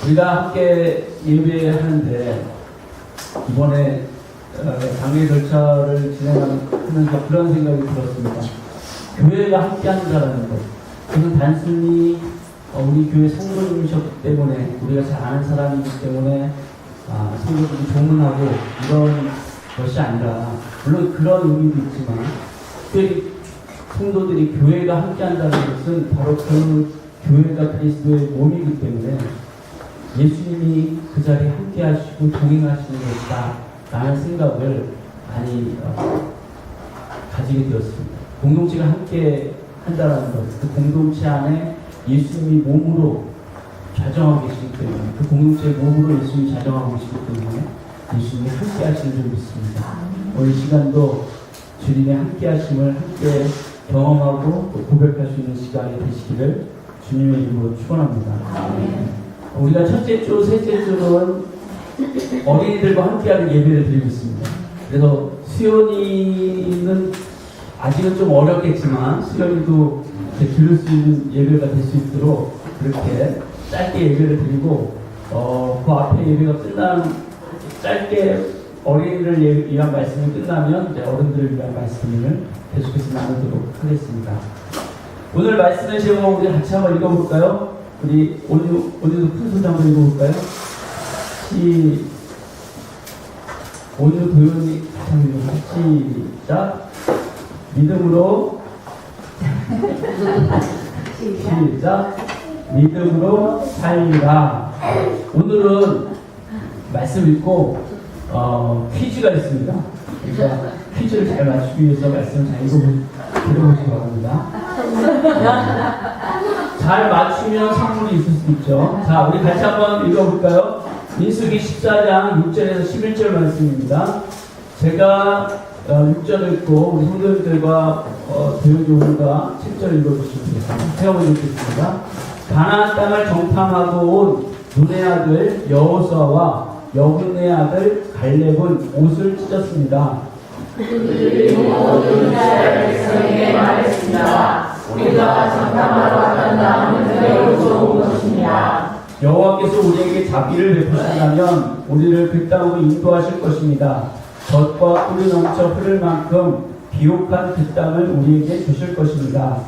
우리가 함께 예배하는데 이번에 장례 절차를 진행하면서 그런 생각이 들었습니다. 교회가 함께 한다는 것, 그건 단순히 우리 교회 성도님이셨기 때문에, 우리가 잘 아는 사람이기 때문에 성도들이 조문하고 이런 것이 아니라, 물론 그런 의미도 있지만 특별히 성도들이 교회가 함께 한다는 것은 바로 그 교회가 그리스도의 몸이기 때문에 예수님이 그 자리에 함께 하시고 동행하시는 것이다 라는 생각을 많이 가지게 되었습니다. 공동체가 함께 한다는 것, 그 공동체 안에 예수님이 몸으로 자정하고 계시기 때문에, 그 공동체의 몸으로 예수님이 자정하고 계시기 때문에 예수님이 함께 하시는 줄 믿습니다. 오늘 시간도 주님의 함께 하심을 함께 경험하고 또 고백할 수 있는 시간이 되시기를 주님의 이름으로 축원합니다. 우리가 첫째 주, 셋째 주는 어린이들과 함께하는 예배를 드리고 있습니다. 그래서 수연이는 아직은 좀 어렵겠지만 수연이도 들을 수 있는 예배가 될 수 있도록 그렇게 짧게 예배를 드리고, 그 앞에 예배가 끝나는, 짧게 어린이를 위한 말씀이 끝나면 이제 어른들을 위한 말씀을 계속해서 나누도록 하겠습니다. 오늘 말씀의 제목 우리 같이 한번 읽어볼까요? 우리 오늘도 큰 소리 한번 읽어볼까요? 오늘 도연이 시작. 믿음으로 시작. 믿음으로 살리라. 오늘은 말씀 읽고 퀴즈가 있습니다. 그러니까 퀴즈를 잘 맞추기 위해서 말씀을 잘 들어보시기 바랍니다. 잘 맞추면 선물이 있을 수 있죠. 자, 우리 같이 한번 읽어볼까요? 민수기 14장 6절에서 11절 말씀입니다. 제가 6절 읽고 우리 성도님들과 대우교우가 7절 읽어주시면 되겠습니다. 세워보 읽겠습니다. 가나안 땅을 정탐하고 온 눈의 아들 여호수아와 여분의 아들 갈렙은 옷을 찢었습니다. 그들이 모든 이스라엘 백성에게 말했습니다. 우리가 정탐하러 왔던 땅은 매우 좋은 것입니다. 여호와께서 우리에게 자비를 베푸신다면 우리를 그 땅으로 인도하실 것입니다. 젖과 꿀이 넘쳐 흐를 만큼 비옥한 그 땅을 우리에게 주실 것입니다.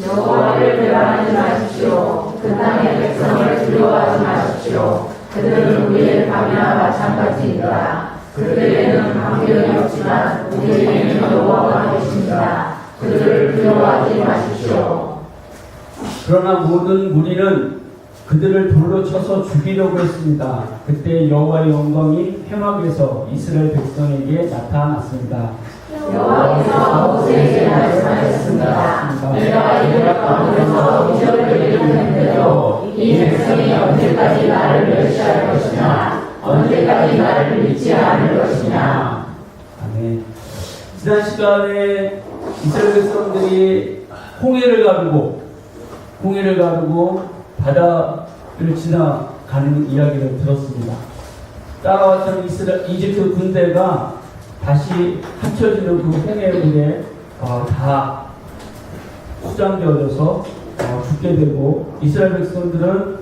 여호와를 배반하지 마십시오. 그 땅의 백성을 두려워하지 마십시오. 그들은 우리의 밥이나 마찬가지입니다. 그들에게는 방법이 없지만 우리에게는 여호와가 계십니다. 그들을 두려워하지 마십시오. 그러나 모든 무리는 그들을 돌로 쳐서 죽이려고 했습니다. 그때 여호와의 영광이 회막에서 이스라엘 백성에게 나타났습니다. 여호와께서 모세에게 말씀하셨습니다. 내가 이들 가운데서 기적을 일으키는데도 이 백성이 언제까지 나를 멸시할 것이냐, 언제까지 나를 믿지 않을 것이냐. 아멘. 지난 시간에 이스라엘 백성들이 홍해를 가르고 바다를 지나가는 이야기를 들었습니다. 따라왔던 이집트 군대가 다시 합쳐지는 그 홍해물에 다 수장되어져서 죽게 되고, 이스라엘 백성들은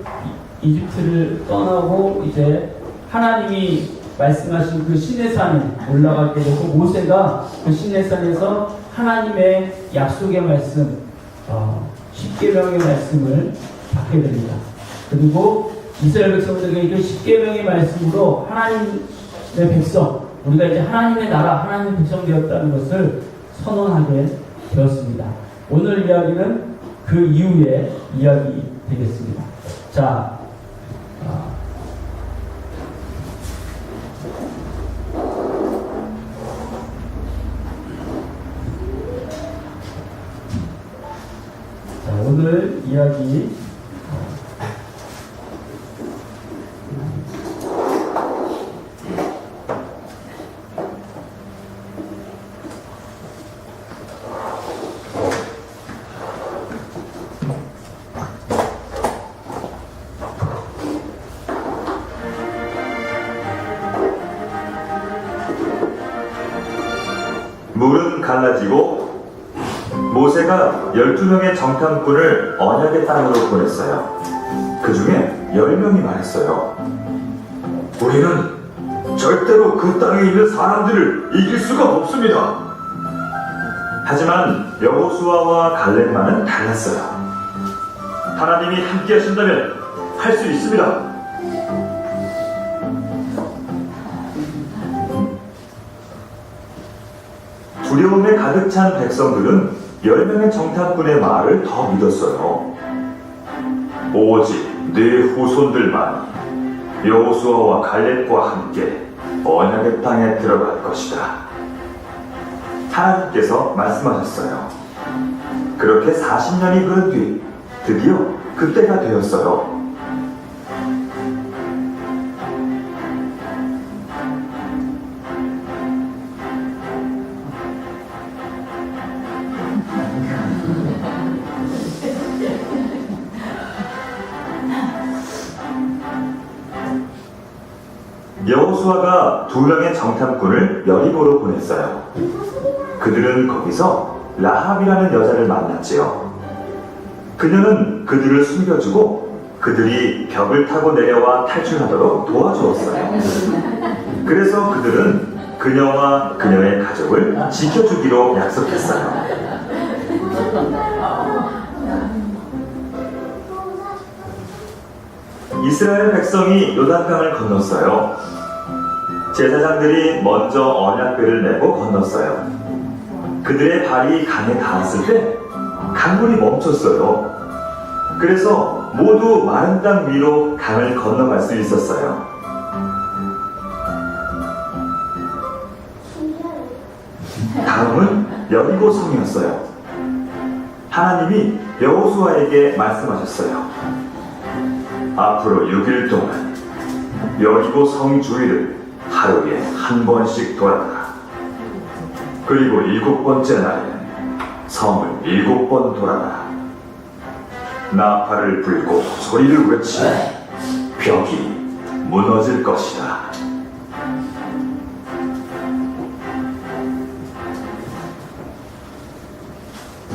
이집트를 떠나고 이제 하나님이 말씀하신 그 시내산에 올라가게 되고, 모세가 그 시내산에서 하나님의 약속의 말씀, 10계명의 말씀을 받게 됩니다. 그리고 이스라엘 백성들에게 그 10계명의 말씀으로 하나님의 백성, 우리가 이제 하나님의 나라, 하나님의 백성 되었다는 것을 선언하게 되었습니다. 오늘 이야기는 그 이후의 이야기 되겠습니다. 자, 오늘 이야기 물은 갈라지고 모세가 12명의 정탐꾼을 언약의 땅으로 보냈어요. 그 중에 10명이 말했어요. 우리는 절대로 그 땅에 있는 사람들을 이길 수가 없습니다. 하지만 여호수아와 갈렙만은 달랐어요. 하나님이 함께 하신다면 할 수 있습니다. 두려움에 가득 찬 백성들은 10명의 정탐꾼의 말을 더 믿었어요. 오직 네 후손들만 여호수아와 갈렙과 함께 언약의 땅에 들어갈 것이다. 하나님께서 말씀하셨어요. 그렇게 40년이 흐른 뒤 드디어 그때가 되었어요. 여호수아가 2명의 정탐꾼을 여리고로 보냈어요. 그들은 거기서 라합이라는 여자를 만났지요. 그녀는 그들을 숨겨주고 그들이 벽을 타고 내려와 탈출하도록 도와주었어요. 그래서 그들은 그녀와 그녀의 가족을 지켜주기로 약속했어요. 이스라엘 백성이 요단강을 건넜어요. 제사장들이 먼저 언약궤를 메고 건넜어요. 그들의 발이 강에 닿았을 때 강물이 멈췄어요. 그래서 모두 마른 땅 위로 강을 건너갈 수 있었어요. 다음은 여리고 성이었어요. 하나님이 여호수아에게 말씀하셨어요. 앞으로 6일 동안 여리고 성 주위를 하루에 한 번씩 돌아라. 그리고 7번째 날에는 성을 7번 돌아라. 나팔을 불고 소리를 외치면 벽이 무너질 것이다.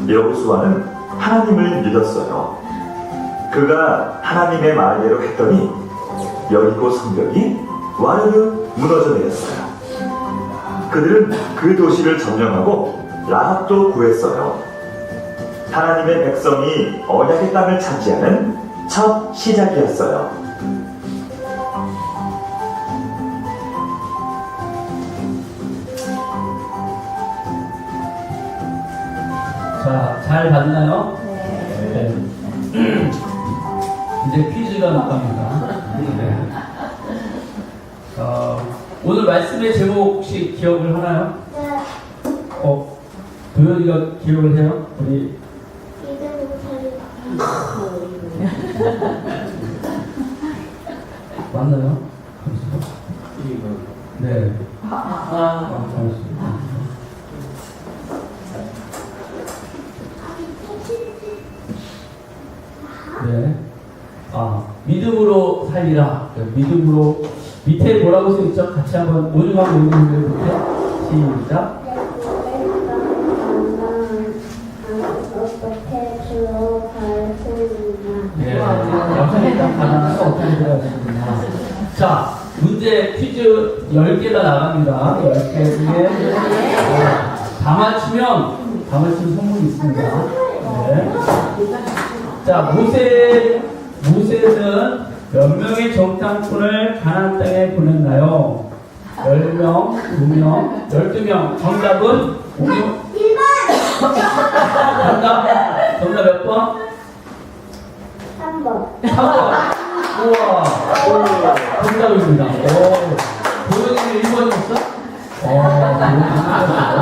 여호수아는 하나님을 믿었어요. 그가 하나님의 말대로 했더니 여리고 성벽이 와르르 무너져 내렸어요. 그들은 그 도시를 점령하고 라합도 구했어요. 하나님의 백성이 언약의 땅을 차지하는 첫 시작이었어요. 자, 잘 봤나요? 네. 네. 이제 퀴즈가 나갑니다. 네. 오늘 말씀의 제목 혹시 기억을 하나요? 도현이가 기억을 해요? 우리 맞나요? 네. 잘했습니다. 네. 믿음으로 살리라. 믿음으로 밑에 뭐라고 써있죠? 같이 한번 오중하고 읽어볼게요. 시작. 네. 역시 일단 가난은 어떻게 들어가시는구나. 자, 문제 퀴즈 10개가 나갑니다. 10개 중에 다 맞추면 선물이 있습니다. 네. 자, 모세는 몇 명의 정탐꾼을 가나안 땅에 보냈나요? 10명, 2명, 12명. 정답은 5명. 1번! 정답 몇 번? 3번. 3번. 우와. 정답입니다. 도현이는 1번이었어?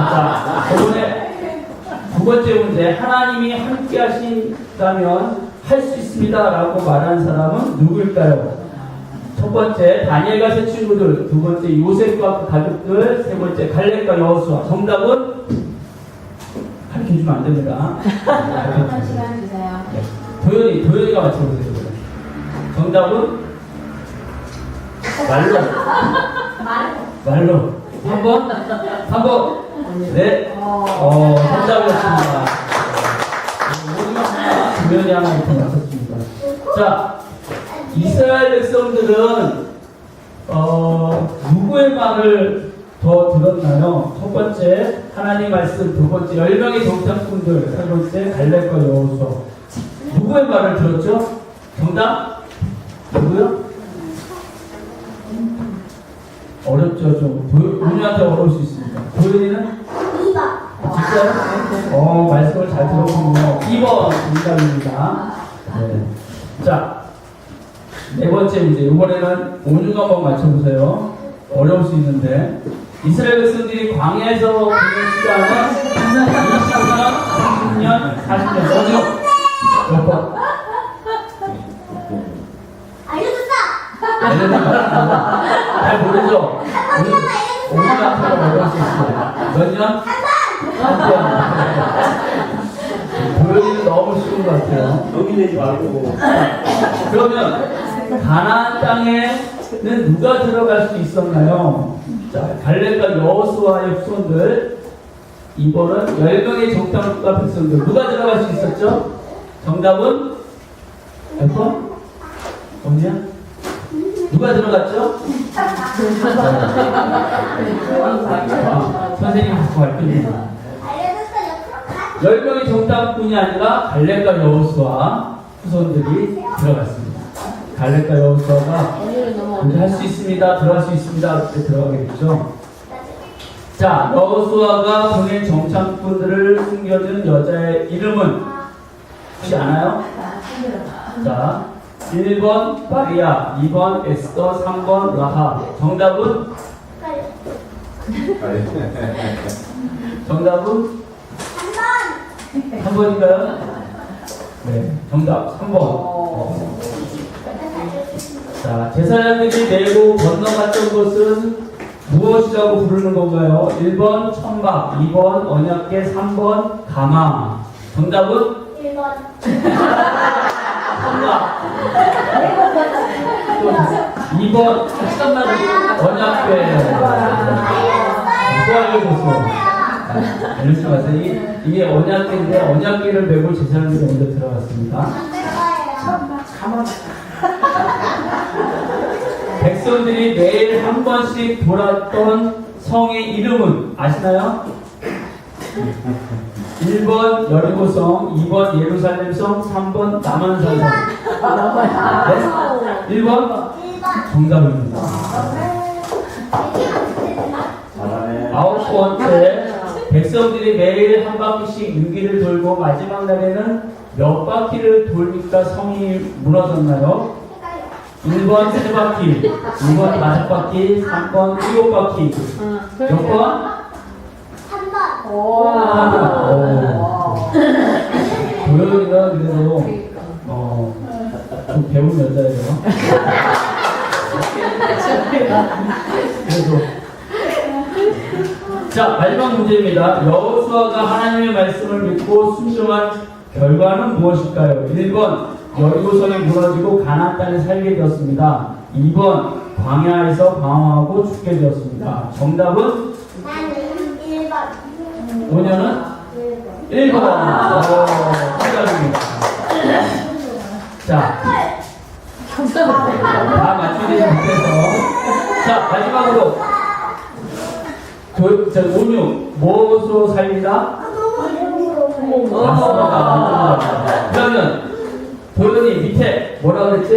자, 저번에 두 번째 문제. 하나님이 함께 하신다면 할 수 있습니다 라고 말한 사람은 누구일까요? 첫 번째 다니엘과 세 친구들, 두 번째 요셉과 그 가족들, 세 번째 갈렙과 여호수아. 정답은 가르쳐주면 안 됩니다. 한 시간 주세요. 네. 도현이가 맞춰보세요. 정답은 말로 3번 네 정답이었습니다. 도현이 하나 이렇게 맞췄습니다. 자, 이스라엘 백성들은 누구의 말을 더 들었나요? 첫 번째 하나님 말씀, 두 번째 10명의 정탐꾼들, 세 번째 갈렙과 여호수아. 누구의 말을 들었죠? 정답? 누구요? 어렵죠, 좀. 우리한테 어려울 수 있습니다. 도현이는? 2번. 진짜요? 말씀을 잘 들었군요. 2번 정답입니다. 네. 자, 네 번째 문제. 이번에는 온유 한번 맞춰보세요. 어려울 수 있는데. 이스라엘 백성들이 광야에서 보낸 시간은 20년, 30년, 40년. 뭐죠? 몇 번? 알려줬어. 잘 모르죠? 온유한테 어려울 수 있어요. 몇 년? 한 번. 도현이는 너무 쉬운 것 같아요. 여기 내지 말고. 그러면 가나안 땅에는 누가 들어갈 수 있었나요? 자, 갈렙과 여호수아의 후손들, 이번은 10명의 정탐과 백성들 누가 들어갈 수 있었죠? 정답은 몇 번? 언니야? 누가 들어갔죠? 선생님 자꾸 발표해요. 10명의 정탐꾼이 아니라 갈렙과 여호수아 후손들이 들어갔습니다. 갈렙과 여호수아가 우리 할 수 있습니다, 들어갈 수 있습니다 이렇게 들어가게 됐죠. 자, 여호수아가 보낸 정탐꾼들을 숨겨준 여자의 이름은 혹시 아나요? 자, 1번 마리아, 2번 에스더, 3번 라하. 정답은? 정답은? 3번인가요? 네, 정답 3번. 자, 제사장들이 메고 건너갔던 것은 무엇이라고 부르는 건가요? 1번 천막, 2번 언약궤, 3번 가망. 정답은? 1번. 천막. 2번 언약궤. 누가 알려줬어요? 알려주지 마세요. 이게 언약궤인데 언약궤를 메고 제사장들이 먼저 들어갔습니다. 백성들이 매일 한 번씩 돌았던 성의 이름은 아시나요? 1번 여리고성, 2번 예루살렘성, 3번 남한산성. 네? 1번? 정답입니다. 아홉 번째, 백성들이 매일 한 바퀴씩 6일을 돌고 마지막 날에는 몇 바퀴를 돌니까 성이 무너졌나요? 1번 3바퀴, 2번 5바퀴, 3번 7바퀴. 몇 번? 3번. 도현이가 그래도 좀 배운 여자예요. 그래도 자, 마지막 문제입니다. 여호수아가 하나님의 말씀을 믿고 순종한 결과는 무엇일까요? 1번 여리고성이 무너지고 가나안 땅에 살게 되었습니다. 2번 광야에서 방황하고 죽게 되었습니다. 정답은? 나는 1번. 5년은? 1번. 정답입니다. 자, 다 맞추지 못해서. 자, 마지막으로 온유 뭐로 살리다? 맞습니다. 그러면 도현이 밑에 뭐라 그랬지?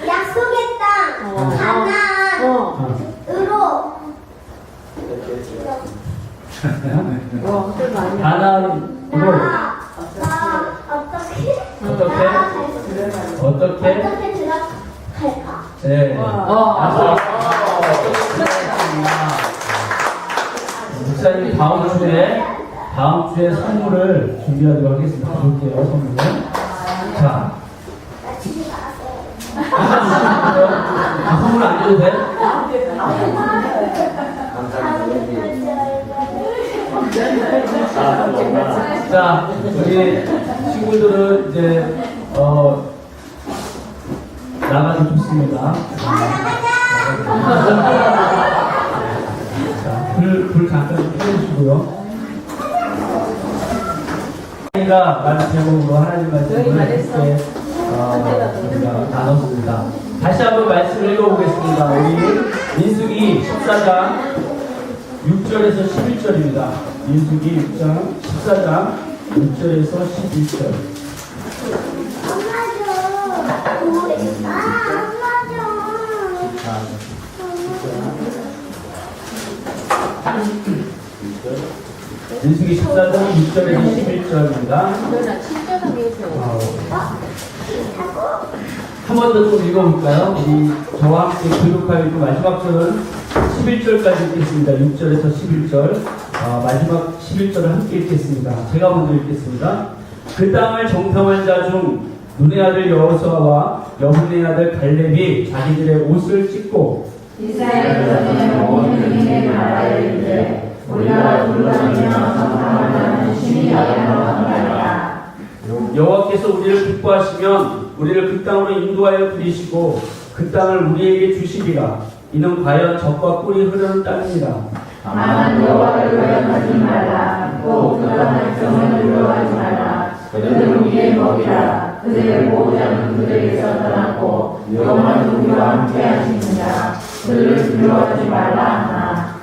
약속의 땅 가나안으로 가나안으로 어떻게 들어갈까? 네. 목사님 다음 주에 선물을 준비하도록 하겠습니다. 볼게요, 선물. 자. 선물 안 줘도 돼? 자, 우리 친구들은 이제, 나가도 좋습니다. 자, 불 잠깐 켜주시고요. 사이가 라는 제목으로 하나님 말씀을 이렇게 우리가 나눴습니다. 다시 한번 말씀을 읽어보겠습니다. 우리 민수기 14장 6절에서 11절입니다. 민수기 14장 6절에서 11절. 엄마 좀. 엄마 좀. 민수기 14장 6절에서 11절입니다. 한 번 더 좀 읽어볼까요? 우리 저와 함께 교독하고 마지막 절은 11절까지 읽겠습니다. 6절에서 11절. 마지막 11절을 함께 읽겠습니다. 제가 먼저 읽겠습니다. 그 땅을 정탐한 자 중 눈의 아들 여호수아와 여분의 아들 갈렙이 자기들의 옷을 찢고 이스라엘의 온 백성의 나라에 이르되 우리가 둘러다니며 정탐하는 심히 아름다웠나이다. 여호와께서 우리를 기뻐하시면 우리를 그 땅으로 인도하여 들이시고 그 땅을 우리에게 주시리라. 이는 과연 젖과 꿀이 흐르는 땅입니다. 다만 여호와를 두려워하지 말라. 또 그 땅의 백성을 두려워하지 말라. 그들은 우리의 먹이라. 그들의 보호자는 그들에게서 떠났고 여호와는 우리와 함께 하시느니라. 그들을 두려워하지 말라 하나.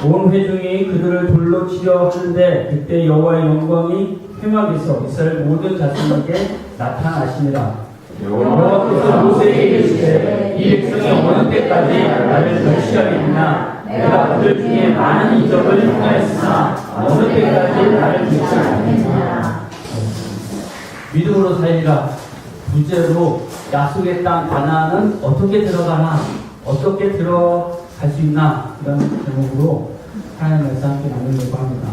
온 회중이 그들을 돌로 치려 하는데 그때 여호와의 영광이 회막에서 이스라엘 모든 자손에게 나타나시니라. 여호와께서 모세에게 이르시되 이 백성이 어느 때까지 나를 멸시하겠느냐. 내가 그들 중에 많은 이적을 행하였으나 어느 때까지 나를 멸시하겠느냐. 믿음으로 살리라. 둘째로 약속의 땅 가나안은 어떻게 들어가나, 어떻게 들어갈 수 있나, 이런 제목으로 하나님 말씀 함께 나누려고 합니다.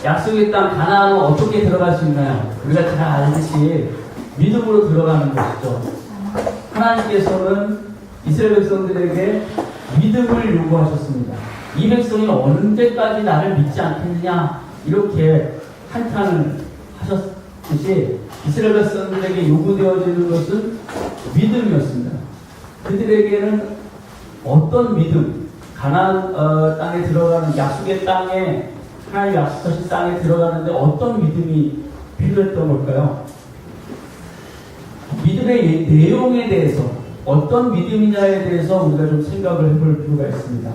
약속의 땅 가나안은 어떻게 들어갈 수 있나요? 우리가 잘 알듯이 믿음으로 들어가는 것이죠. 하나님께서는 이스라엘 백성들에게 믿음을 요구하셨습니다. 이 백성이 언제까지 나를 믿지 않겠느냐, 이렇게 한탄을 하셨듯이 이스라엘 백성들에게 요구되어지는 것은 믿음이었습니다. 그들에게는 어떤 믿음, 가나안 땅에 들어가는 약속의 땅에, 하나님 약속하신 땅에 들어가는데 어떤 믿음이 필요했던 걸까요? 믿음의 내용에 대해서, 어떤 믿음이냐에 대해서 우리가 좀 생각을 해볼 필요가 있습니다.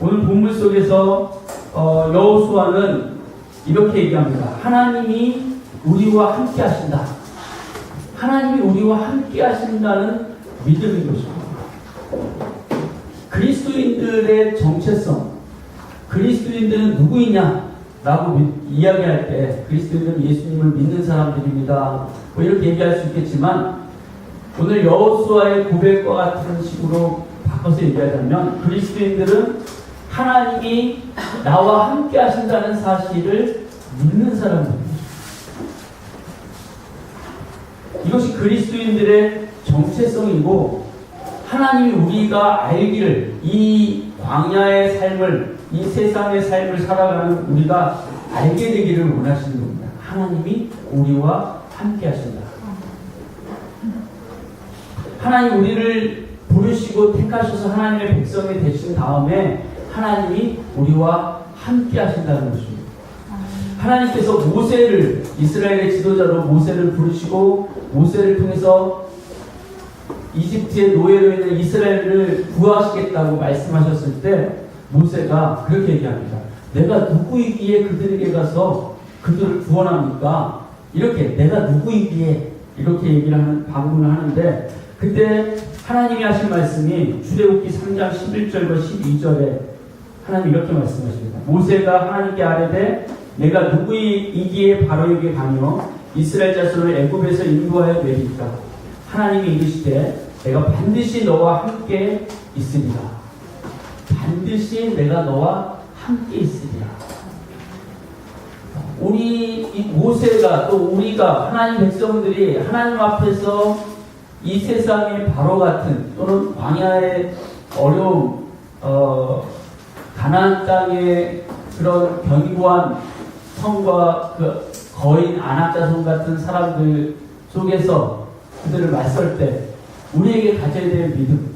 오늘 본문 속에서 여호수아는 이렇게 얘기합니다. 하나님이 우리와 함께 하신다. 하나님이 우리와 함께 하신다는 믿음인 것입니다. 그리스도인들의 정체성, 그리스도인들은 누구이냐? 라고 이야기할 때 그리스도인들은 예수님을 믿는 사람들입니다. 뭐 이렇게 얘기할 수 있겠지만 오늘 여호수아의 고백과 같은 식으로 바꿔서 얘기하자면 그리스도인들은 하나님이 나와 함께 하신다는 사실을 믿는 사람들입니다. 이것이 그리스도인들의 정체성이고 하나님이 우리가 알기를 이 광야의 삶을, 이 세상의 삶을 살아가는 우리가 알게 되기를 원하시는 겁니다. 하나님이 우리와 함께 하신다. 하나님 우리를 부르시고 택하셔서 하나님의 백성이 되신 다음에 하나님이 우리와 함께 하신다는 것입니다. 하나님께서 모세를, 이스라엘의 지도자로 모세를 부르시고 모세를 통해서 이집트의 노예로 있는 이스라엘을 구하시겠다고 말씀하셨을 때 모세가 그렇게 얘기합니다. 내가 누구이기에 그들에게 가서 그들을 구원합니까? 이렇게 내가 누구이기에 이렇게 얘기를 하는, 반문을 하는데 그때 하나님이 하신 말씀이 출애굽기 3장 11절과 12절에 하나님 이렇게 말씀하십니다. 모세가 하나님께 아뢰되 내가 누구이기에 바로에게 가며 이스라엘 자손을 애굽에서 인도하여 내리까? 하나님이 이르시되 내가 반드시 너와 함께 있으리라. 반드시 내가 너와 함께 있으리라. 우리 이 모세가 또 우리가 하나님 백성들이 하나님 앞에서 이 세상의 바로 같은 또는 광야의 어려움, 가나안 땅의 그런 견고한 성과 그 거인 안악자손 같은 사람들 속에서 그들을 맞설 때 우리에게 가져야 될 믿음,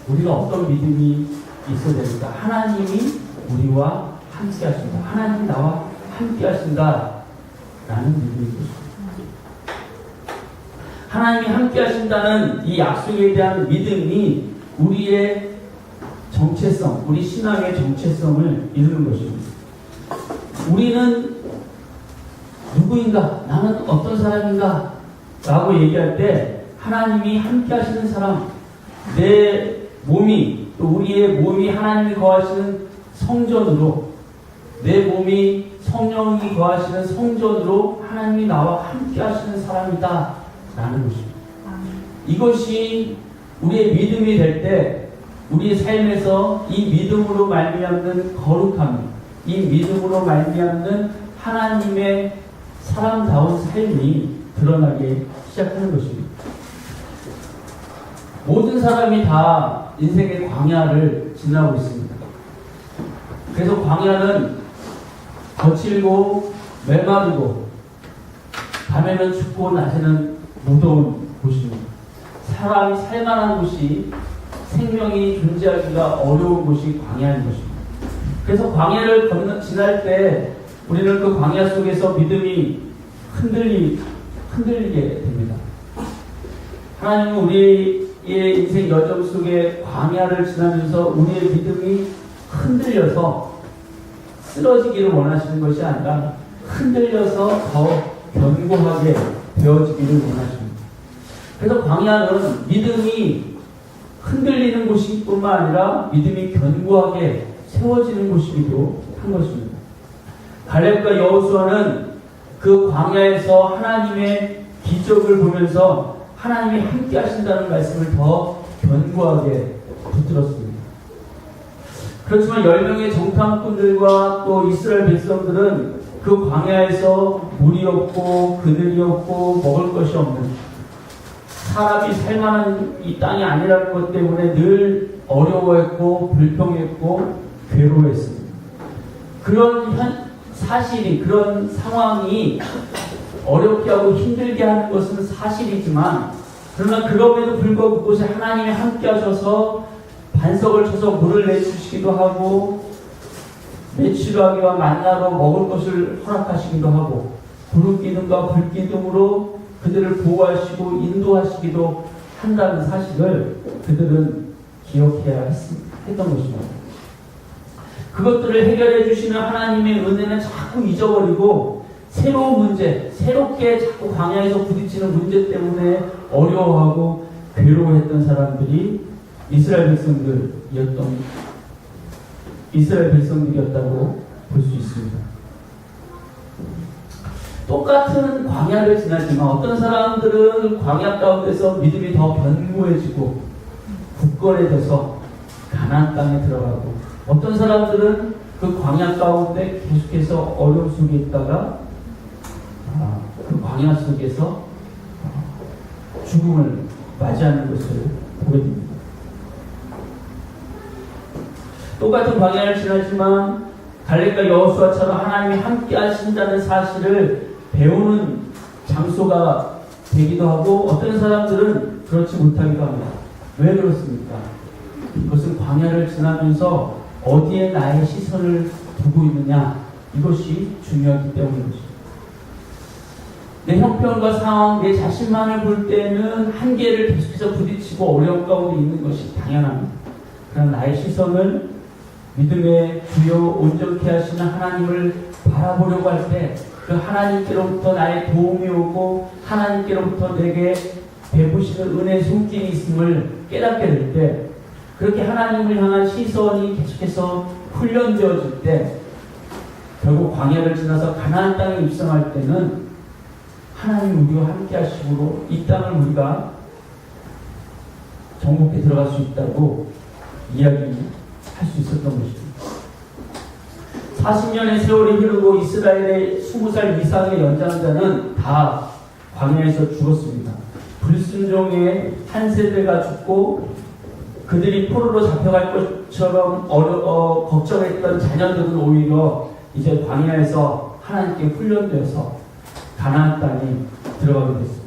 우리가 어떤 믿음이 있어야 됩니까? 하나님이 우리와 함께 하신다. 하나님이 나와 함께 하신다. 라는 믿음이 있습니다. 하나님이 함께 하신다는 이 약속에 대한 믿음이 우리의 정체성, 우리 신앙의 정체성을 이루는 것입니다. 우리는 누구인가? 나는 어떤 사람인가? 라고 얘기할 때 하나님이 함께 하시는 사람, 내 몸이, 또 우리의 몸이 하나님이 거하시는 성전으로, 내 몸이 성령이 거하시는 성전으로 하나님이 나와 함께 하시는 사람이다 라는 것입니다. 이것이 우리의 믿음이 될 때 우리의 삶에서 이 믿음으로 말미암는 거룩함, 이 믿음으로 말미암는 하나님의 사람다운 삶이 드러나기 시작하는 것입니다. 모든 사람이 다 인생의 광야를 지나고 있습니다. 그래서 광야는 거칠고 메마르고 밤에는 춥고 낮에는 무더운 곳입니다. 사람이 살만한 곳이, 생명이 존재하기가 어려운 곳이 광야인 것입니다. 그래서 광야를 지날 때 우리는 그 광야 속에서 믿음이 흔들리게 됩니다. 하나님은 우리의 인생 여정 속에 광야를 지나면서 우리의 믿음이 흔들려서 쓰러지기를 원하시는 것이 아니라 흔들려서 더 견고하게 되어지기를 원하십니다. 그래서 광야는 믿음이 흔들리는 곳뿐만 아니라 믿음이 견고하게 세워지는 곳이기도 한 것입니다. 갈렙과 여호수아는 그 광야에서 하나님의 기적을 보면서 하나님이 함께 하신다는 말씀을 더 견고하게 붙들었습니다. 그렇지만 10명의 정탐꾼들과 또 이스라엘 백성들은 그 광야에서 물이 없고 그늘이 없고 먹을 것이 없는, 사람이 살만한 이 땅이 아니라는 것 때문에 늘 어려워했고 불평했고 괴로워했습니다. 그런 사실이, 그런 상황이 어렵게 하고 힘들게 하는 것은 사실이지만, 그러나 그럼에도 불구하고 그곳에 하나님이 함께 하셔서 반석을 쳐서 물을 내주시기도 하고 메추라기와 만나로 먹을 것을 허락하시기도 하고 구름기둥과 불기둥으로 그들을 보호하시고 인도하시기도 한다는 사실을 그들은 기억해야 했던 것입니다. 그것들을 해결해 주시는 하나님의 은혜는 자꾸 잊어버리고 새로운 문제, 새롭게 자꾸 광야에서 부딪히는 문제 때문에 어려워하고 괴로워했던 사람들이 이스라엘 백성들이었다고 볼 수 있습니다. 똑같은 광야를 지나지만 어떤 사람들은 광야 가운데서 믿음이 더 견고해지고 굳건해져서 가나안 땅에 들어가고, 어떤 사람들은 그 광야 가운데 계속해서 어려움 속에 있다가 그 광야 속에서 죽음을 맞이하는 것을 보게 됩니다. 똑같은 광야를 지나지만 갈렙과 여호수아처럼 하나님이 함께 하신다는 사실을 배우는 장소가 되기도 하고, 어떤 사람들은 그렇지 못하기도 합니다. 왜 그렇습니까? 이것은 광야를 지나면서 어디에 나의 시선을 두고 있느냐, 이것이 중요하기 때문입니다. 내 형편과 상황, 내 자신만을 볼 때는 한계를 계속해서 부딪히고 어려움 가운데 있는 것이 당연합니다. 그러나 나의 시선을 믿음의 주요 온전케 하시는 하나님을 바라보려고 할 때 그 하나님께로부터 나의 도움이 오고 하나님께로부터 내게 베푸시는 은혜의 손길이 있음을 깨닫게 될 때, 그렇게 하나님을 향한 시선이 계속해서 훈련되어질 때, 결국 광야를 지나서 가나안 땅에 입성할 때는 하나님 우리와 함께 하심으로 이 땅을 우리가 정복해 들어갈 수 있다고 이야기할 수 있었던 것입니다. 40년의 세월이 흐르고 이스라엘의 20살 이상의 연장자는 다 광야에서 죽었습니다. 불순종의 한 세대가 죽고 그들이 포로로 잡혀갈 것처럼 걱정했던 자녀들은 오히려 이제 광야에서 하나님께 훈련되어서 가나안 땅에 들어가게 됐습니다.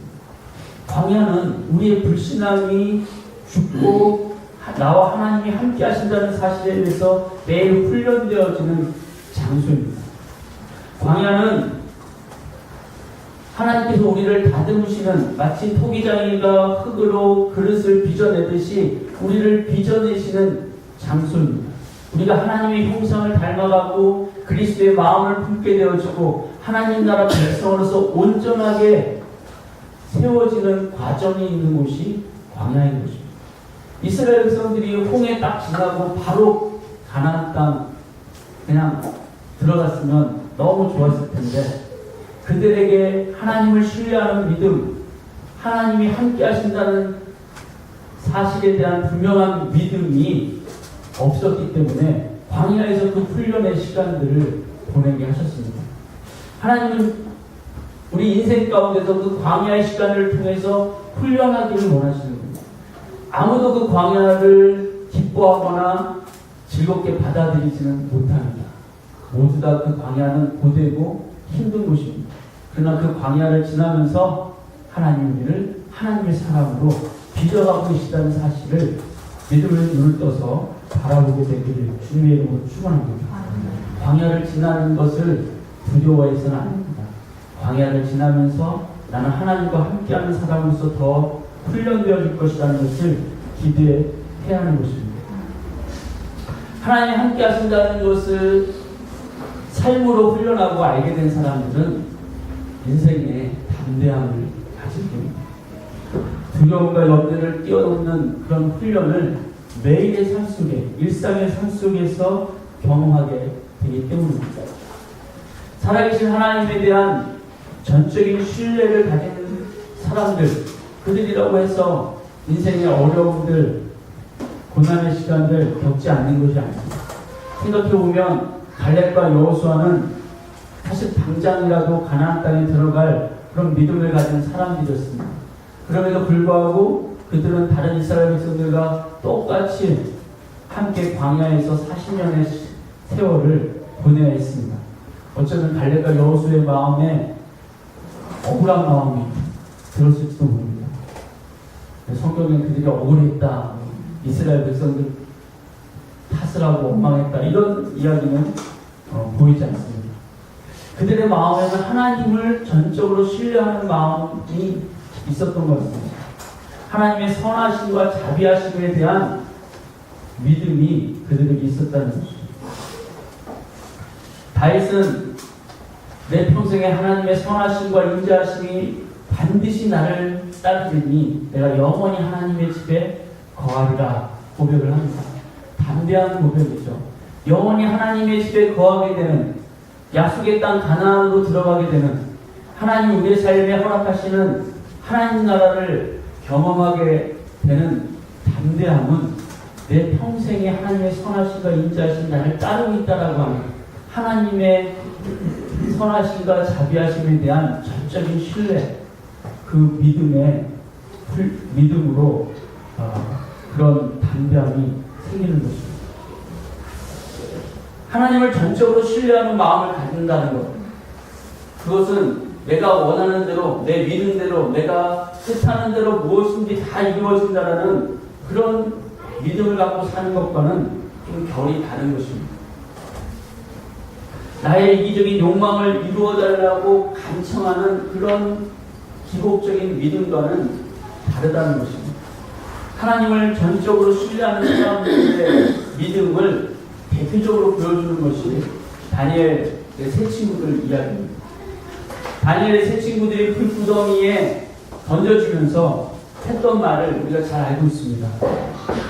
광야는 우리의 불신앙이 죽고 나와 하나님이 함께 하신다는 사실에 대해서 매일 훈련되어지는 장소입니다. 광야는 하나님께서 우리를 다듬으시는, 마치 토기장이가 흙으로 그릇을 빚어내듯이 우리를 빚어내시는 장소입니다. 우리가 하나님의 형상을 닮아가고 그리스도의 마음을 품게 되어지고 하나님 나라 백성으로서 온전하게 세워지는 과정이 있는 곳이 광야인 것입니다. 이스라엘 백성들이 홍해 딱 지나고 바로 가나안 땅 그냥 들어갔으면 너무 좋았을 텐데, 그들에게 하나님을 신뢰하는 믿음, 하나님이 함께 하신다는 사실에 대한 분명한 믿음이 없었기 때문에 광야에서 그 훈련의 시간들을 보내게 하셨습니다. 하나님은 우리 인생 가운데서 그 광야의 시간을 통해서 훈련하기를 원하시는 겁니다. 아무도 그 광야를 기뻐하거나 즐겁게 받아들이지는 못합니다. 모두 다 그 광야는 고되고 힘든 곳입니다. 그러나 그 광야를 지나면서 하나님 우리를 하나님의 사람으로 빚어가고 계시다는 사실을 믿음의 눈을 떠서 바라보게 되기를 주님의 이름으로 축원합니다. 광야를 지나는 것을 두려워해서는 안 됩니다. 광야를 지나면서 나는 하나님과 함께하는 사람으로서 더 훈련되어질 것이라는 것을 기대해야 하는 것입니다. 하나님 함께 하신다는 것을 삶으로 훈련하고 알게 된 사람들은 인생에 담대함을 가질 겁니다. 두려움과 염려를 뛰어넘는 그런 훈련을 매일의 삶 속에, 일상의 삶 속에서 경험하게 되기 때문입니다. 살아계신 하나님에 대한 전적인 신뢰를 가진 사람들, 그들이라고 해서 인생의 어려움들, 고난의 시간들 겪지 않는 것이 아닙니다. 생각해보면 갈렙과 여호수아는 사실 당장이라도 가나안 땅에 들어갈 그런 믿음을 가진 사람들이었습니다. 그럼에도 불구하고 그들은 다른 이스라엘 백성들과 똑같이 함께 광야에서 40년의 세월을 보내야 했습니다. 어쩌면 갈렙과 여호수아의 마음에 억울한 마음이 들었을지도 모릅니다. 성경에 그들이 억울했다, 이스라엘 백성들 탓을 하고 원망했다, 이런 이야기는 보이지 않습니다. 그들의 마음에는 하나님을 전적으로 신뢰하는 마음이 있었던 것 같습니다. 하나님의 선하심과 자비하심에 대한 믿음이 그들에게 있었다는 것입니다. 다윗은 내 평생에 하나님의 선하심과 인자하심이 반드시 나를 따르리니 내가 영원히 하나님의 집에 거하리라 고백을 합니다. 담대한 고백이죠. 영원히 하나님의 집에 거하게 되는, 약속의 땅 가나안으로 들어가게 되는, 하나님 우리의 삶에 허락하시는 하나님 나라를 경험하게 되는 담대함은 내 평생에 하나님의 선하심과 인자하심 나를 따르고 있다라고 하는 하나님의 선하심과 자비하심에 대한 전적인 신뢰, 그 믿음으로 그런 담대함이 생기는 것입니다. 하나님을 전적으로 신뢰하는 마음을 갖는다는 것, 그것은 내가 원하는 대로, 내 믿는 대로, 내가 뜻하는 대로 무엇인지 다 이루어진다라는 그런 믿음을 갖고 사는 것과는 좀 결이 다른 것입니다. 나의 이기적인 욕망을 이루어달라고 간청하는 그런 기복적인 믿음과는 다르다는 것입니다. 하나님을 전적으로 신뢰하는 사람들의 믿음을 대표적으로 보여주는 것이 다니엘의 세 친구들 이야기입니다. 다니엘의 세 친구들이 불구덩이에 던져주면서 했던 말을 우리가 잘 알고 있습니다.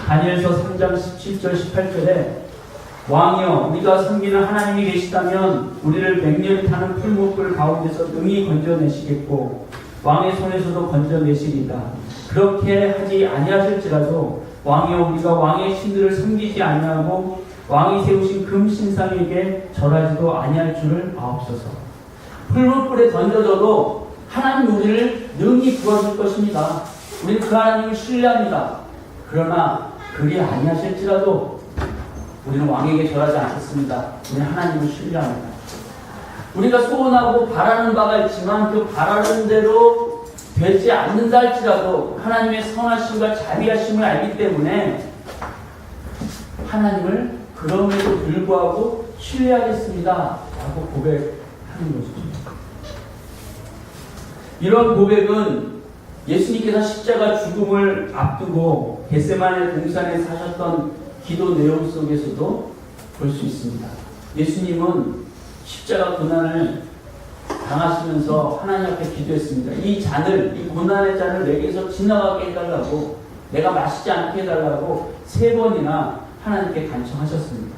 다니엘서 3장 17절 18절에 왕이여, 우리가 섬기는 하나님이 계시다면 우리를 맹렬히 타는 풀목불 가운데서 능히 건져내시겠고 왕의 손에서도 건져내시리다. 그렇게 하지 아니하실지라도 왕이여, 우리가 왕의 신들을 섬기지 아니하고 왕이 세우신 금신상에게 절하지도 아니할 줄을 아옵소서. 풀목불에 던져져도 하나님 우리를 능히 구하실 것입니다. 우리는 그 하나님을 신뢰합니다. 그러나 그리 아니하실지라도 우리는 왕에게 절하지 않겠습니다. 우리는 하나님을 신뢰합니다. 우리가 소원하고 바라는 바가 있지만 그 바라는 대로 되지 않는다 할지라도 하나님의 선하심과 자비하심을 알기 때문에 하나님을 그럼에도 불구하고 신뢰하겠습니다 라고 고백하는 것이죠. 이런 고백은 예수님께서 십자가 죽음을 앞두고 겟세마네 동산에 사셨던 기도 내용 속에서도 볼 수 있습니다. 예수님은 십자가 고난을 당하시면서 하나님 앞에 기도했습니다. 이 잔을, 이 고난의 잔을 내게서 지나가게 해달라고, 내가 마시지 않게 해달라고 3번이나 하나님께 간청하셨습니다.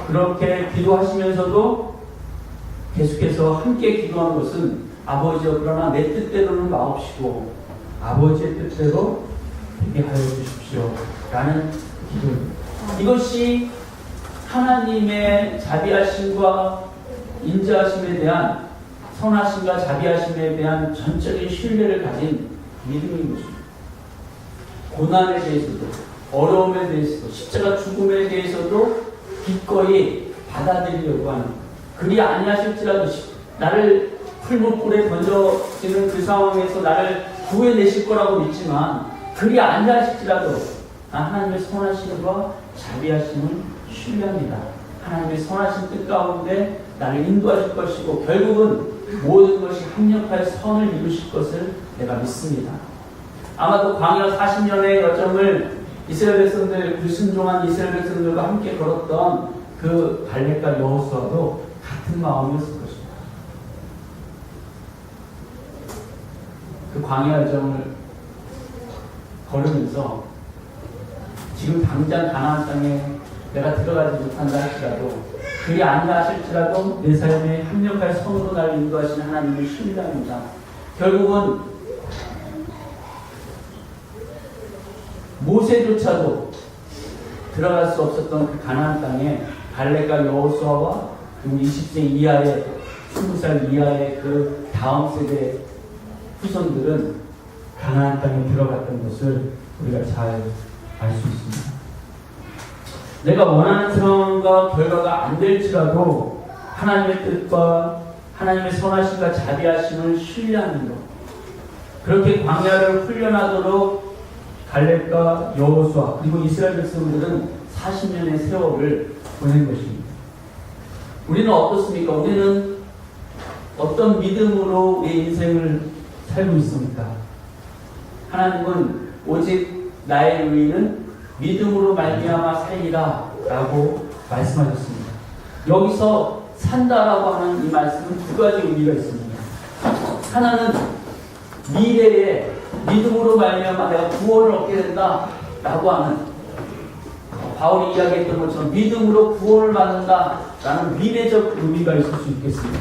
그렇게 기도하시면서도 계속해서 함께 기도한 것은 아버지여, 그러나 내 뜻대로는 마옵시고 아버지의 뜻대로 되게 하여 주십시오 라는 기도입니다. 이것이 하나님의 자비하심과 인자하심에 대한, 선하심과 자비하심에 대한 전적인 신뢰를 가진 믿음인 것입니다. 고난에 대해서도, 어려움에 대해서도, 십자가 죽음에 대해서도 기꺼이 받아들이려고 하는, 그리 아니하실지라도 나를 풀무불에 던져지는 그 상황에서 나를 구해내실 거라고 믿지만, 그리 아니하실지라도 하나님의 선하심과 자비하심을 신뢰합니다. 하나님의 선하신 뜻 가운데 나를 인도하실 것이고 결국은 모든 것이 합력하여 선을 이루실 것을 내가 믿습니다. 아마도 광야 40년의 여정을 이스라엘 백성들, 불순종한 이스라엘 백성들과 함께 걸었던 그 갈렙과 여호수아도 같은 마음이었을 것입니다. 그 광야 여정을 걸으면서 지금 당장 가나안 땅에 내가 들어가지 못한다 할지라도, 그리 아니라 하실지라도 내 삶에 합력할 선으로 나를 인도하시는 하나님을 신뢰합니다. 결국은 모세조차도 들어갈 수 없었던 그 가나안 땅에 갈렙과 여호수아와 그리고 20세 이하의, 20살 이하의 그 다음 세대 후손들은 가나안 땅에 들어갔던 것을 우리가 잘 알 수 있습니다. 내가 원하는 상황과 결과가 안 될지라도 하나님의 뜻과 하나님의 선하심과 자비하심을 신뢰하는 것, 그렇게 광야를 훈련하도록 갈렙과 여호수아 그리고 이스라엘 백성들은 40년의 세월을 보낸 것입니다. 우리는 어떻습니까? 우리는 어떤 믿음으로 우리 인생을 살고 있습니까? 하나님은 오직 나의 의인은 믿음으로 말미암아 살리라 라고 말씀하셨습니다. 여기서 산다라고 하는 이 말씀은 2가지 의미가 있습니다. 하나는 미래에 믿음으로 말미암아 내가 구원을 얻게 된다 라고 하는, 바울이 이야기했던 것처럼 믿음으로 구원을 받는다 라는 미래적 의미가 있을 수 있겠습니다.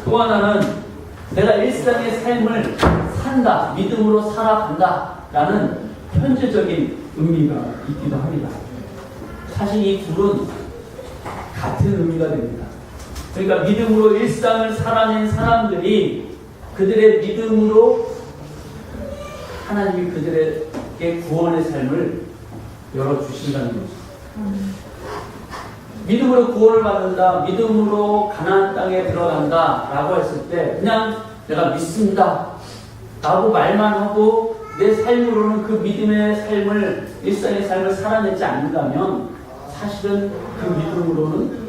또 하나는 내가 일상의 삶을 산다, 믿음으로 살아간다 라는 현재적인 의미가 있기도 합니다. 사실 이 둘은 같은 의미가 됩니다. 그러니까 믿음으로 일상을 살아낸 사람들이 그들의 믿음으로 하나님이 그들에게 구원의 삶을 열어주신다는 것입니다. 믿음으로 구원을 받는다, 믿음으로 가나안 땅에 들어간다 라고 했을 때 그냥 내가 믿습니다 라고 말만 하고 내 삶으로는 그 믿음의 삶을, 일상의 삶을 살아내지 않는다면 사실은 그 믿음으로는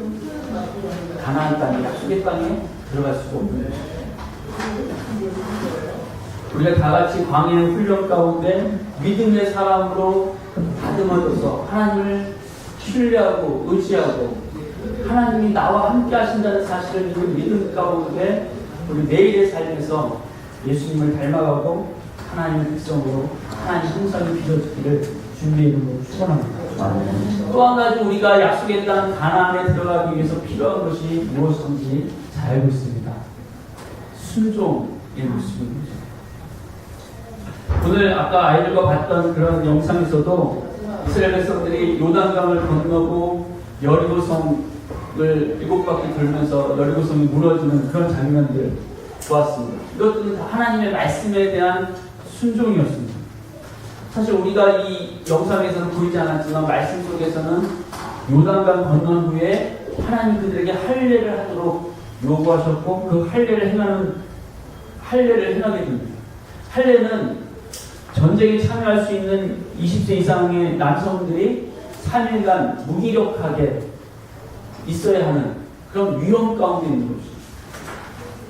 가나안 땅에, 약속의 땅에 들어갈 수가 없는 것입니다. 우리가 다 같이 광야의 훈련 가운데 믿음의 사람으로 다듬어져서 하나님을 신뢰하고 의지하고 하나님이 나와 함께 하신다는 사실을 믿는 믿음 가운데 우리 매일의 삶에서 예수님을 닮아가고 하나님의 백성으로 하나님 형상이 빚어지기를 주님의 이름으로 축원합니다. 또 한 가지 우리가 약속의 땅 가나안에 들어가기 위해서 필요한 것이 무엇인지 잘 알고 있습니다. 순종의 모습입니다. 오늘 아까 아이들과 봤던 그런 영상에서도 이스라엘 백성들이 요단강을 건너고 여리고성을 7바퀴 돌면서 여리고성이 무너지는 그런 장면들 보았습니다. 이것들은 다 하나님의 말씀에 대한 순종이었습니다. 사실 우리가 이 영상에서는 보이지 않았지만 말씀 속에서는 요단강 건넌 후에 하나님 그들에게 할례를 하도록 요구하셨고 그 할례를 행하게 됩니다. 할례는 전쟁에 참여할 수 있는 20세 이상의 남성들이 3일간 무기력하게 있어야 하는 그런 위험 가운데 있는 것입니다.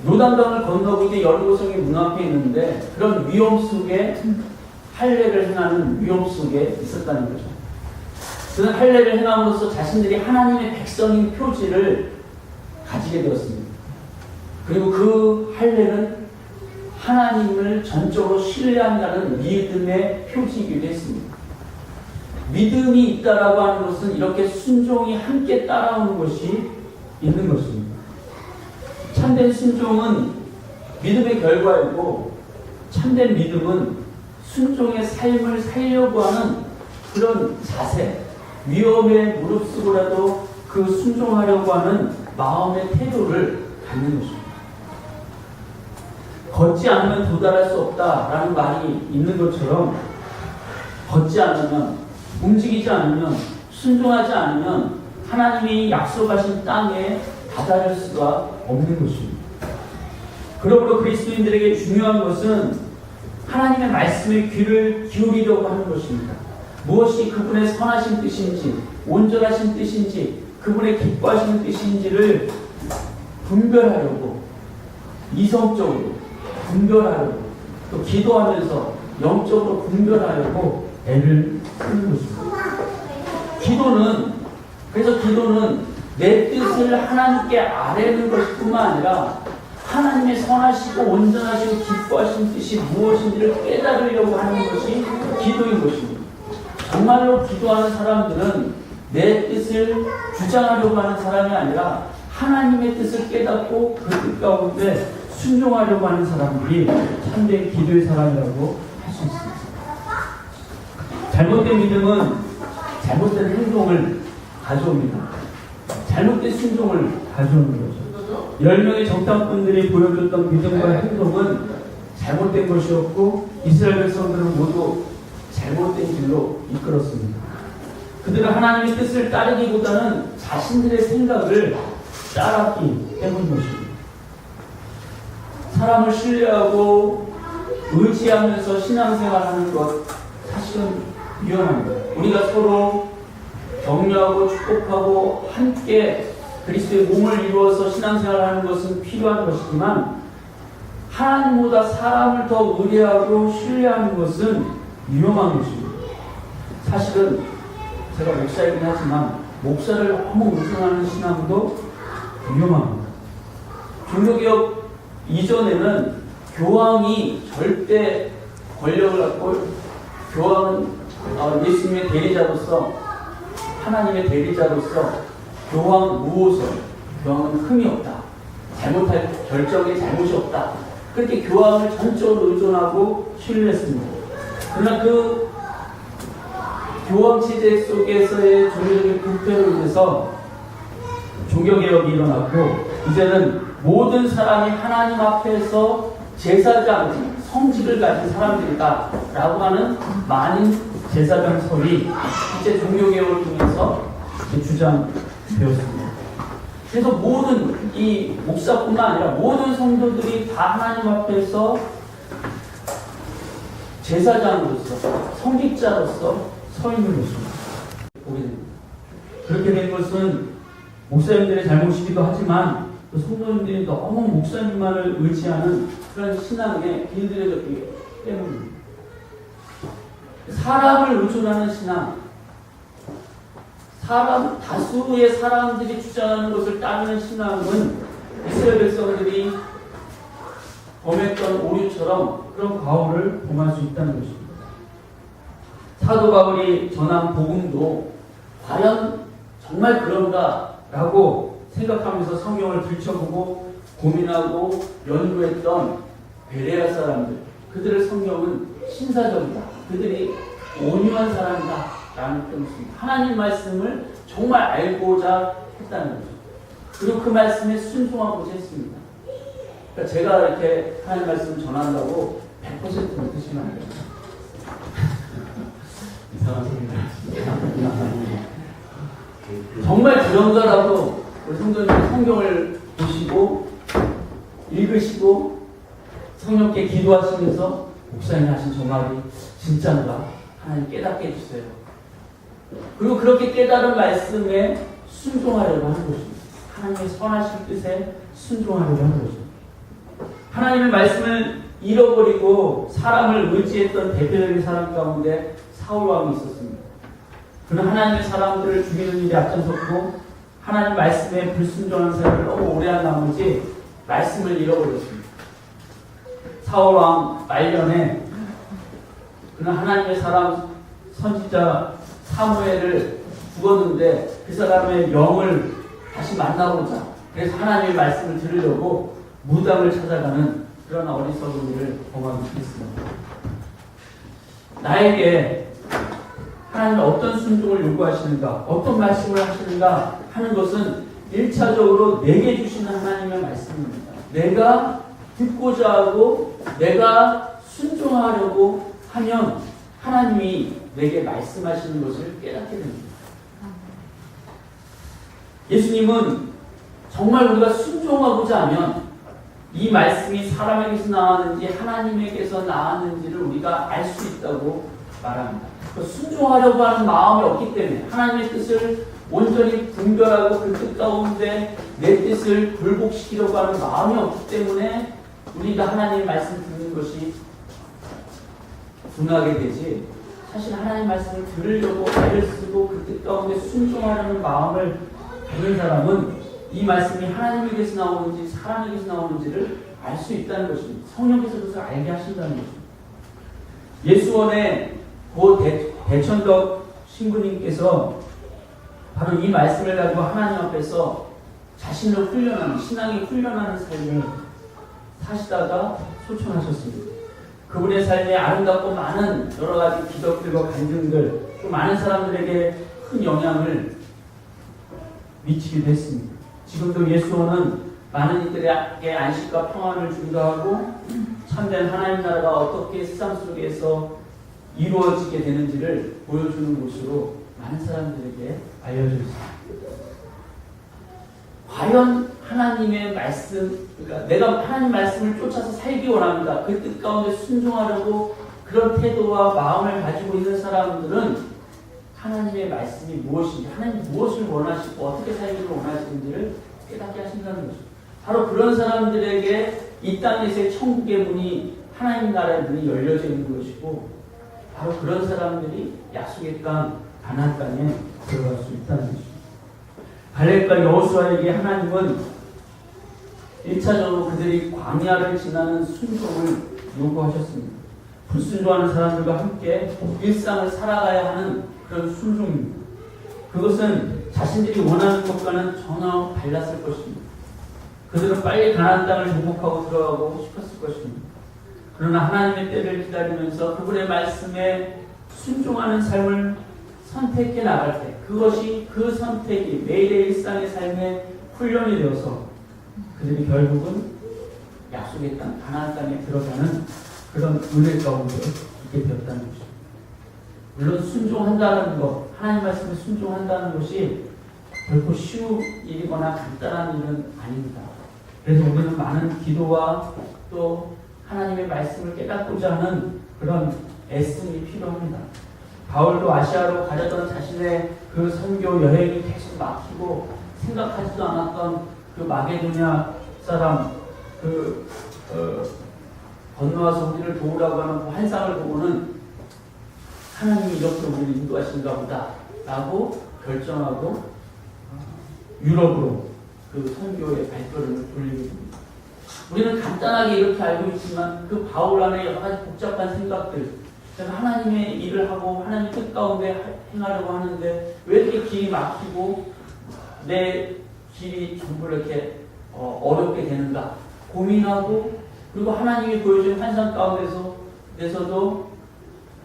요단강을 건너고 이제 여리고성이 문 앞에 있는데 그런 위험 속에 할례를 행하는 위험 속에 있었다는 거죠. 그는 할례를 행함으로써 자신들이 하나님의 백성인 표지를 가지게 되었습니다. 그리고 그 할례는 하나님을 전적으로 신뢰한다는 믿음의 표지이기도 했습니다. 믿음이 있다라고 하는 것은 이렇게 순종이 함께 따라오는 것이 있는 것입니다. 참된 순종은 믿음의 결과이고 참된 믿음은 순종의 삶을 살려고 하는 그런 자세, 위험에 무릅쓰고라도 그 순종하려고 하는 마음의 태도를 갖는 것입니다. 걷지 않으면 도달할 수 없다라는 말이 있는 것처럼 걷지 않으면, 움직이지 않으면, 순종하지 않으면 하나님이 약속하신 땅에 다다를 수가 없는 것입니다. 그러므로 그리스도인들에게 중요한 것은 하나님의 말씀에 귀를 기울이려고 하는 것입니다. 무엇이 그분의 선하신 뜻인지, 온전하신 뜻인지, 그분의 기뻐하시는 뜻인지를 분별하려고, 이성적으로 분별하려고, 또 기도하면서 영적으로 분별하려고 애를 쓰는 것입니다. 그래서 기도는 내 뜻을 하나님께 아뢰는 것뿐만 아니라 하나님의 선하시고 온전하시고 기뻐하신 뜻이 무엇인지를 깨달으려고 하는 것이 기도인 것입니다. 정말로 기도하는 사람들은 내 뜻을 주장하려고 하는 사람이 아니라 하나님의 뜻을 깨닫고 그 뜻 가운데 순종하려고 하는 사람들이 참된 기도의 사람이라고 할 수 있습니다. 잘못된 믿음은 잘못된 행동을 가져옵니다. 잘못된 순종을 가져오는 거죠. 10명의 정탐꾼들이 보여줬던 믿음과 행동은 잘못된 것이었고 이스라엘 백성들은 모두 잘못된 길로 이끌었습니다. 그들은 하나님의 뜻을 따르기보다는 자신들의 생각을 따랐기 때문입니다. 사람을 신뢰하고 의지하면서 신앙생활하는 것 사실은 위험합니다. 우리가 서로 격려하고 축복하고 함께 그리스도의 몸을 이루어서 신앙생활하는 것은 필요한 것이지만 하나님보다 사람을 더 의뢰하고 신뢰하는 것은 위험한 것입니다. 사실은 제가 목사이긴 하지만 목사를 너무 의존하는 신앙도 위험합니다. 종교개혁 이전에는 교황이 절대 권력을 갖고 교황은 예수님의 대리자로서 하나님의 대리자로서 교황 무호서, 교황은 흠이 없다. 잘못할 결정에 잘못이 없다. 그렇게 교황을 전적으로 의존하고 신뢰했습니다. 그러나 그 교황 체제 속에서의 종교적인 불패로 인해서 종교개혁이 일어났고 이제는 모든 사람이 하나님 앞에서 제사장, 성직을 가진 사람들이다 라고 하는 만인 제사장설이 이제 종교개혁을 통해서 주장되었습니다. 그래서 모든 이 목사뿐만 아니라 모든 성도들이 다 하나님 앞에서 제사장으로서 성직자로서 서 있는 것입니다. 그렇게 된 것은 목사님들의 잘못이기도 하지만 또 성도님들이 너무 목사님만을 의지하는 그런 신앙에 길들여졌기 때문입니다. 사람을 의존하는 신앙, 다수의 사람들이 주장하는 것을 따르는 신앙은 이스라엘 백성들이 범했던 오류처럼 그런 과오를 범할 수 있다는 것입니다. 사도 바울이 전한 복음도 과연 정말 그런가라고 생각하면서 성경을 들춰보고 고민하고 연구했던 베레아 사람들, 그들의 성경은 신사적이다. 그들이 온유한 사람이다. 라는 뜻입니다. 하나님 말씀을 정말 알고자 했다는 거죠. 그리고 그 말씀에 순종하고자 했습니다. 그러니까 제가 이렇게 하나님 말씀을 전한다고 100% 믿으시면 안 돼요. 이상한 소리가 정말 그런가라고 우리 성도님들 성경을 보시고 읽으시고 성령께 기도하시면서 목사님 하신 저 말이 진짜인가? 하나님 깨닫게 해주세요. 그리고 그렇게 깨달은 말씀에 순종하려고 하는 것입니다. 하나님의 선하신 뜻에 순종하려고 하는 거죠. 하나님의 말씀을 잃어버리고 사람을 의지했던 대표적인 사람 가운데 사울 왕이 있었습니다. 그는 하나님의 사람들을 죽이는 일에 앞장섰고 하나님 말씀에 불순종한 삶을 너무 오래 한 나머지 말씀을 잃어버렸습니다. 사울 왕 말년에 그는 하나님의 사람 선지자 사무엘을 죽었는데 그 사람의 영을 다시 만나보자. 그래서 하나님의 말씀을 들으려고 무당을 찾아가는 그런 어리석은 일을 범하기 했습니다. 나에게 하나님은 어떤 순종을 요구하시는가, 어떤 말씀을 하시는가 하는 것은 1차적으로 내게 주시는 하나님의 말씀입니다. 내가 듣고자 하고 내가 순종하려고 하면 하나님이 내게 말씀하시는 것을 깨닫게 됩니다. 예수님은 정말 우리가 순종하고자 하면 이 말씀이 사람에게서 나왔는지 하나님에게서 나왔는지를 우리가 알 수 있다고 말합니다. 순종하려고 하는 마음이 없기 때문에 하나님의 뜻을 온전히 분별하고 그 뜻 가운데 내 뜻을 굴복시키려고 하는 마음이 없기 때문에 우리가 하나님의 말씀 듣는 것이 둔하게 되지, 사실 하나님의 말씀을 들으려고 애를 쓰고 그 뜻 가운데 순종하려는 마음을 가진 사람은 이 말씀이 하나님에게서 나오는지 사람에게서 나오는지를 알 수 있다는 것입니다. 성령께서 그것을 알게 하신다는 것입니다. 예수원의 고 대천덕 신부님께서 바로 이 말씀을 가지고 하나님 앞에서 자신을 훈련하는, 신앙이 훈련하는 삶을 사시다가 소천하셨습니다. 그분의 삶에 아름답고 많은 여러 가지 기적들과 간증들, 또 많은 사람들에게 큰 영향을 미치기도 했습니다. 지금도 예수원은 많은 이들에게 안식과 평안을 준다하고 참된 하나님 나라가 어떻게 세상 속에서 이루어지게 되는지를 보여주는 곳으로 많은 사람들에게 알려져 있습니다. 과연 하나님의 말씀, 그러니까 내가 하나님 말씀을 쫓아서 살기 원합니다. 그 뜻 가운데 순종하려고 그런 태도와 마음을 가지고 있는 사람들은 하나님의 말씀이 무엇인지, 하나님 무엇을 원하시고 어떻게 살기를 원하시는지를 깨닫게 하신다는 거죠. 바로 그런 사람들에게 이 땅에서의 천국의 문이, 하나님 나라의 문이 열려져 있는 것이고, 바로 그런 사람들이 약속의 땅, 가나안 땅에 들어갈 수 있다는 것입니다. 갈렙과 여호수아에게 하나님은 1차적으로 그들이 광야를 지나는 순종을 요구하셨습니다. 불순종하는 사람들과 함께 일상을 살아가야 하는 그런 순종입니다. 그것은 자신들이 원하는 것과는 전혀 달랐을 것입니다. 그들은 빨리 가나안 땅을 정복하고 들어가고 싶었을 것입니다. 그러나 하나님의 때를 기다리면서 그분의 말씀에 순종하는 삶을 선택해 나갈 때, 그것이 그 선택이 매일의 일상의 삶의 훈련이 되어서 그들이 결국은 약속의 땅, 가나안 땅에 들어가는 그런 은혜 가운데 있게 되었다는 것입니다. 물론 순종한다는 것, 하나님 말씀에 순종한다는 것이 결코 쉬운 일이거나 간단한 일은 아닙니다. 그래서 우리는 많은 기도와 또 하나님의 말씀을 깨닫고자 하는 그런 애씀이 필요합니다. 바울도 아시아로 가려던 자신의 그 선교 여행이 계속 막히고 생각하지도 않았던 그 마게도냐 사람 건너와서 우리를 도우라고 하는 그 환상을 보고는 하나님이 이렇게 우리를 인도하신가 보다 라고 결정하고 유럽으로 그 선교의 발걸음을 돌리게 됩니다. 우리는 간단하게 이렇게 알고 있지만 그 바울 안에 여러 가지 복잡한 생각들, 제가 하나님의 일을 하고 하나님 뜻 가운데 행하려고 하는데 왜 이렇게 길이 막히고 내 길이 전부 이렇게 어렵게 되는가 고민하고, 그리고 하나님이 보여준 환상 가운데서도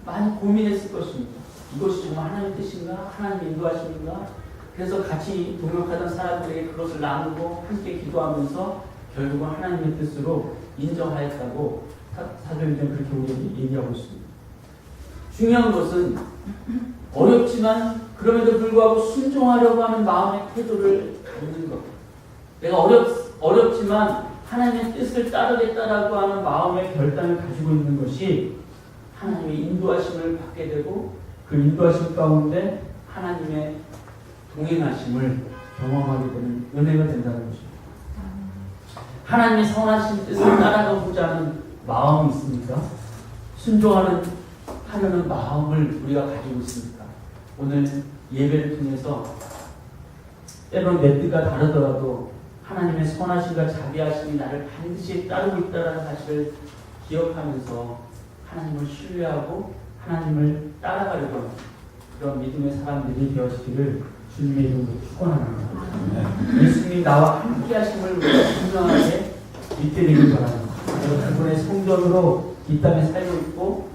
많이 고민했을 것입니다. 이것이 정말 하나님의 뜻인가? 하나님의 인도하심인가? 그래서 같이 동역하던 사람들에게 그것을 나누고 함께 기도하면서 결국은 하나님의 뜻으로 인정하였다고 사도행전 그렇게 우리에게 얘기하고 있습니다. 중요한 것은 어렵지만 그럼에도 불구하고 순종하려고 하는 마음의 태도를 갖는 것. 내가 어렵지만 하나님의 뜻을 따르겠다라고 하는 마음의 결단을 가지고 있는 것이 하나님의 인도하심을 받게 되고 그 인도하심 가운데 하나님의 동행하심을 경험하게 되는 은혜가 된다는 것입니다. 하나님의 선하신 뜻을 따라가고자 하는 마음이 있습니까? 순종하려는 마음을 우리가 가지고 있습니까? 오늘 예배를 통해서 때로는 내 뜻과 다르더라도 하나님의 선하심과 자비하심이 나를 반드시 따르고 있다는 사실을 기억하면서 하나님을 신뢰하고 하나님을 따라가려고 하는 그런 믿음의 사람들이 되어지기를 주님의 이름으로 축원합니다. 예수님이 나와 함께 하심을 우리가 분명하게 믿게 되길 바랍니다. 그분의 성전으로 이 땅에 살고 있고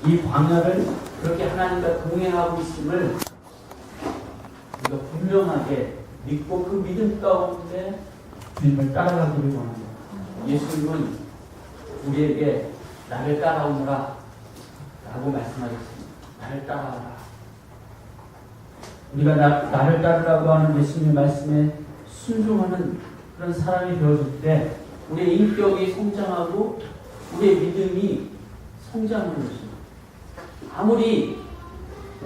이 광야를 그렇게 하나님과 동행하고 있음을 우리가 분명하게 믿고 그 믿음 가운데 주님을 따라가기를 원합니다. 예수님은 우리에게 나를 따라오너라 라고 말씀하셨습니다. 나를 따라와라. 우리가 나를 따르라고 하는 예수님의 말씀에 순종하는 그런 사람이 되어질 때 우리의 인격이 성장하고 우리의 믿음이 성장하는 것입니다. 아무리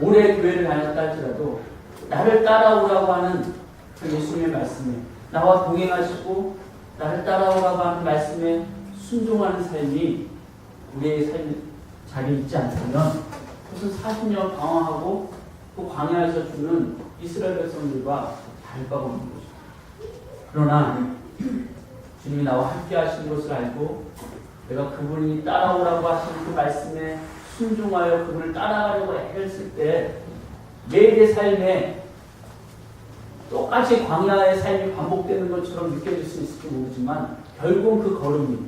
오래 교회를 다녔다 할지라도 나를 따라오라고 하는 그 예수님의 말씀에 나와 동행하시고 나를 따라오라고 하는 말씀에 순종하는 삶이 우리의 삶 자리에 있지 않다면 그것은 40년 방황하고 그 광야에서 주는 이스라엘 백성들과 다를 바가 없는 것입니다. 그러나 주님이 나와 함께 하신 것을 알고 내가 그분이 따라오라고 하시는 그 말씀에 순종하여 그분을 따라가려고 애를 때 매일의 삶에 똑같이 광야의 삶이 반복되는 것처럼 느껴질 수 있을지 모르지만 결국 그 걸음이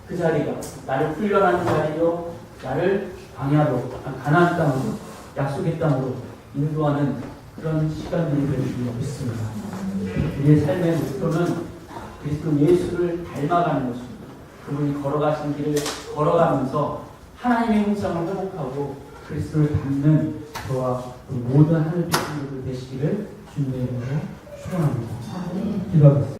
그 자리가 나를 훈련하는 자리요 나를 광야로 가나안 땅으로 약속의 땅으로 인도하는 그런 시간들이 될 수 있습니다. 우리의 삶의 목표는 그리스도 예수를 닮아가는 것입니다. 그분이 걸어가신 길을 걸어가면서 하나님의 형상을 회복하고 그리스도를 닮는 저와 모든 하늘빛 친구들 되시기를 주님의 이름으로 축원합니다. 기도하겠습니다.